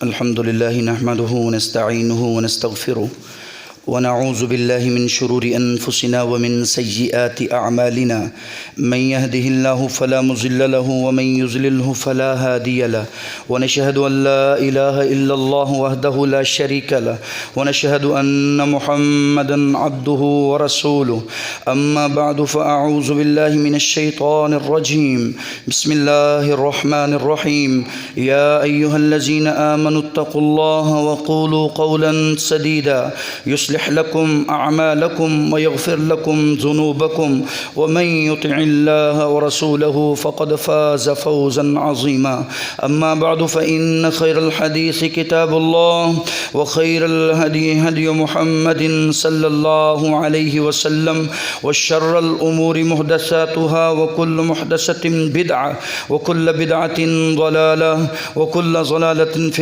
الحمد لله نحمده ونستعينه ونستغفره ونعوذ بالله من شرور أنفسنا ومن سيئات أعمالنا. من يهده الله فلا مضل له ومن يضلله فلا هادي له، ونشهد أن لا إله إلا الله وحده لا شريك له، ونشهد أن محمدا عبده ورسوله. أما بعد فأعوذ بالله من الشيطان الرجيم. بسم الله الرحمن الرحيم. يا أيها الذين آمنوا اتقوا الله وقولوا قولا سديدا يصلح لكم أعمالكم ويغفر لكم ذنوبكم، ومن يطع الله ورسوله فقد فاز فوزا عظيما. أما بعد فإن خير الحديث كتاب الله، وخير الهدي هدي محمد صلى الله عليه وسلم، وشر الأمور محدثاتها، وكل محدثة بدعة، وكل بدعة ضلالة، وكل ضلالة في